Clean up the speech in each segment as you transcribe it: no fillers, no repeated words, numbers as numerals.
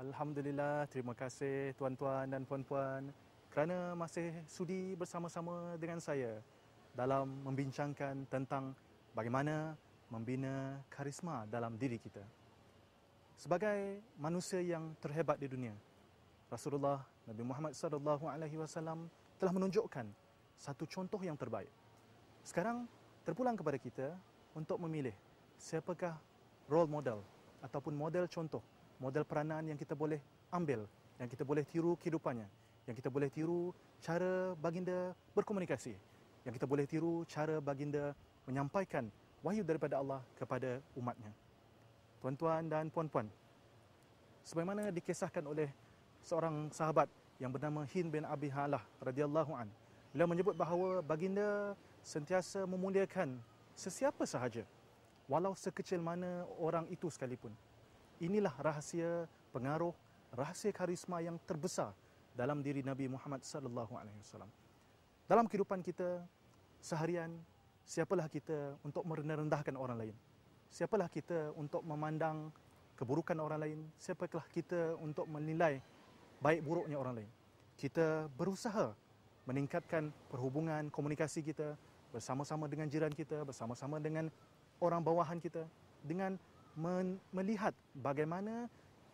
Alhamdulillah, terima kasih tuan-tuan dan puan-puan kerana masih sudi bersama-sama dengan saya dalam membincangkan tentang bagaimana membina karisma dalam diri kita. Sebagai manusia yang terhebat di dunia, Rasulullah Nabi Muhammad SAW telah menunjukkan satu contoh yang terbaik. Sekarang terpulang kepada kita untuk memilih siapakah role model ataupun model contoh, model peranan yang kita boleh ambil, yang kita boleh tiru kehidupannya, yang kita boleh tiru cara baginda berkomunikasi, yang kita boleh tiru cara baginda menyampaikan wahyu daripada Allah kepada umatnya. Tuan-tuan dan puan-puan, sebagaimana dikisahkan oleh seorang sahabat yang bernama Hind bin Abi Halah radhiyallahu an, beliau menyebut bahawa baginda sentiasa memuliakan sesiapa sahaja, walau sekecil mana orang itu sekalipun. Inilah rahsia pengaruh, rahsia karisma yang terbesar dalam diri Nabi Muhammad sallallahu alaihi wasallam. Dalam kehidupan kita seharian, siapalah kita untuk merendah-rendahkan orang lain? Siapalah kita untuk memandang keburukan orang lain? Siapakah kita untuk menilai baik buruknya orang lain? Kita berusaha meningkatkan perhubungan komunikasi kita bersama-sama dengan jiran kita, bersama-sama dengan orang bawahan kita, dengan melihat bagaimana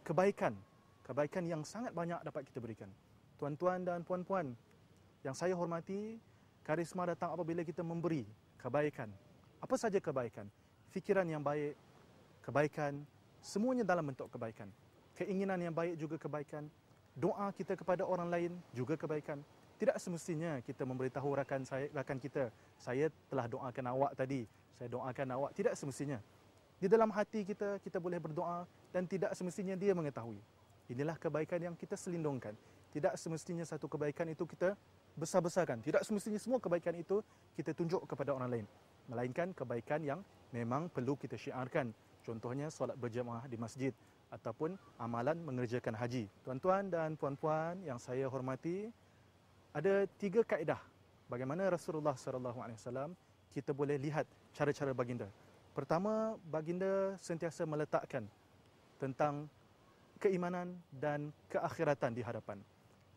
kebaikan yang sangat banyak dapat kita berikan. Tuan-tuan dan puan-puan yang saya hormati, karisma datang apabila kita memberi kebaikan. Apa saja kebaikan? Fikiran yang baik, kebaikan, semuanya dalam bentuk kebaikan. Keinginan yang baik juga kebaikan. Doa kita kepada orang lain juga kebaikan. Tidak semestinya kita memberitahu rakan kita, saya telah doakan awak tadi, saya doakan awak. Tidak semestinya. Di dalam hati kita, kita boleh berdoa dan tidak semestinya dia mengetahui. Inilah kebaikan yang kita selindungkan. Tidak semestinya satu kebaikan itu kita besar-besarkan. Tidak semestinya semua kebaikan itu kita tunjuk kepada orang lain. Melainkan kebaikan yang memang perlu kita syiarkan. Contohnya solat berjamaah di masjid ataupun amalan mengerjakan haji. Tuan-tuan dan puan-puan yang saya hormati, ada 3 kaedah bagaimana Rasulullah SAW kita boleh lihat cara-cara baginda. Pertama, baginda sentiasa meletakkan tentang keimanan dan keakhiratan di hadapan.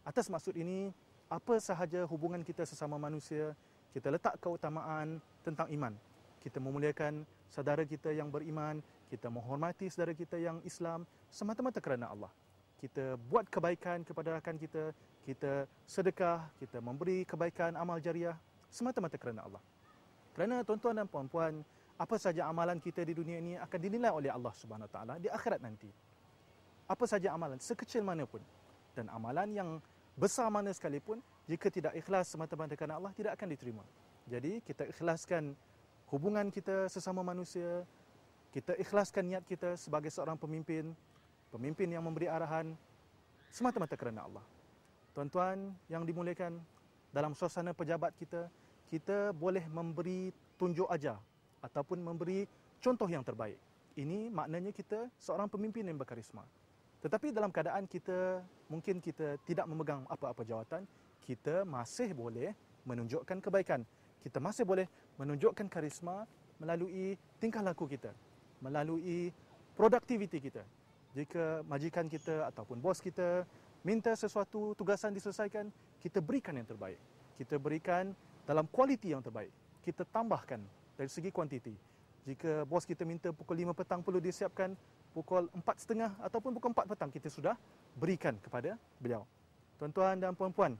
Atas maksud ini, apa sahaja hubungan kita sesama manusia, kita letak keutamaan tentang iman. Kita memuliakan saudara kita yang beriman, kita menghormati saudara kita yang Islam semata-mata kerana Allah. Kita buat kebaikan kepada rakan kita, kita sedekah, kita memberi kebaikan amal jariah semata-mata kerana Allah. Kerana tuan-tuan dan puan-puan, apa saja amalan kita di dunia ini akan dinilai oleh Allah Subhanahu Wa Taala di akhirat nanti. Apa saja amalan, sekecil mana pun. Dan amalan yang besar mana sekalipun, jika tidak ikhlas semata-mata kerana Allah, tidak akan diterima. Jadi, kita ikhlaskan hubungan kita sesama manusia, kita ikhlaskan niat kita sebagai seorang pemimpin yang memberi arahan semata-mata kerana Allah. Tuan-tuan yang dimuliakan, dalam suasana pejabat kita, kita boleh memberi tunjuk ajar ataupun memberi contoh yang terbaik. Ini maknanya kita seorang pemimpin yang berkarisma. Tetapi dalam keadaan mungkin kita tidak memegang apa-apa jawatan, kita masih boleh menunjukkan kebaikan. Kita masih boleh menunjukkan karisma melalui tingkah laku kita, melalui produktiviti kita. Jika majikan kita ataupun bos kita minta sesuatu tugasan diselesaikan, kita berikan yang terbaik. Kita berikan dalam kualiti yang terbaik. Kita tambahkan dari segi kuantiti. Jika bos kita minta pukul 5 petang perlu disiapkan, pukul 4.30 ataupun pukul 4 petang kita sudah berikan kepada beliau. Tuan-tuan dan puan-puan,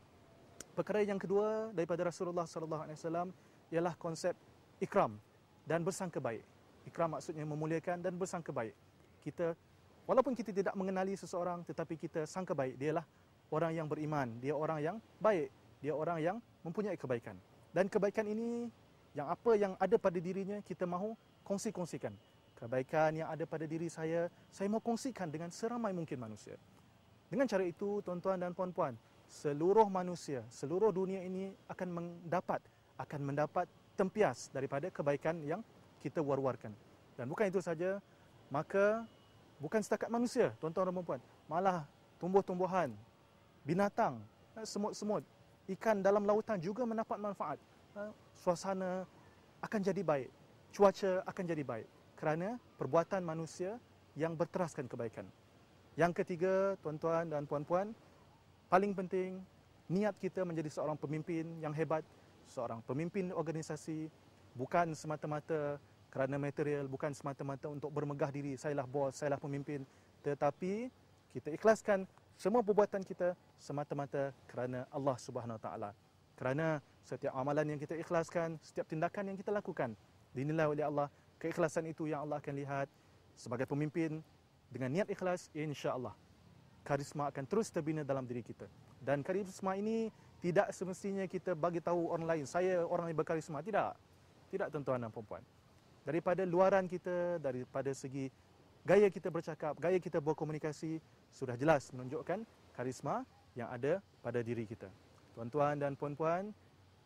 perkara yang kedua daripada Rasulullah SAW ialah konsep ikram dan bersangka baik. Ikram maksudnya memuliakan dan bersangka baik. Kita, walaupun kita tidak mengenali seseorang, tetapi kita sangka baik, dialah orang yang beriman, dia orang yang baik, dia orang yang mempunyai kebaikan. Dan kebaikan ini, yang ada pada dirinya, kita mahu kongsikan. Kebaikan yang ada pada diri saya mahu kongsikan dengan seramai mungkin manusia. Dengan cara itu, tuan-tuan dan puan-puan, seluruh manusia, seluruh dunia ini akan mendapat tempias daripada kebaikan yang kita war-warkan. Dan bukan itu saja, maka bukan setakat manusia, tuan-tuan dan puan-puan, malah tumbuh-tumbuhan, binatang, semut-semut, ikan dalam lautan juga mendapat manfaat. Suasana akan jadi baik, cuaca akan jadi baik kerana perbuatan manusia yang berteraskan kebaikan. Yang ketiga, tuan-tuan dan puan-puan, paling penting, niat kita menjadi seorang pemimpin yang hebat, seorang pemimpin organisasi, bukan semata-mata kerana material, bukan semata-mata untuk bermegah diri, sayalah bos, sayalah pemimpin, tetapi kita ikhlaskan semua perbuatan kita semata-mata kerana Allah Subhanahu Wa Taala. Kerana setiap amalan yang kita ikhlaskan, setiap tindakan yang kita lakukan dinilai oleh Allah, keikhlasan itu yang Allah akan lihat. Sebagai pemimpin dengan niat ikhlas, insya-Allah karisma akan terus terbina dalam diri kita. Dan karisma ini tidak semestinya kita bagi tahu orang lain, saya orang yang berkarisma, tidak. Tidak, tuan-tuan dan puan-puan. Daripada luaran kita, daripada segi gaya kita bercakap, gaya kita berkomunikasi, sudah jelas menunjukkan karisma yang ada pada diri kita. Tuan-tuan dan puan-puan,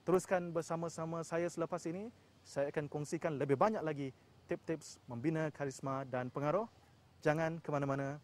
teruskan bersama-sama saya selepas ini. Saya akan kongsikan lebih banyak lagi tips-tips membina karisma dan pengaruh. Jangan ke mana-mana.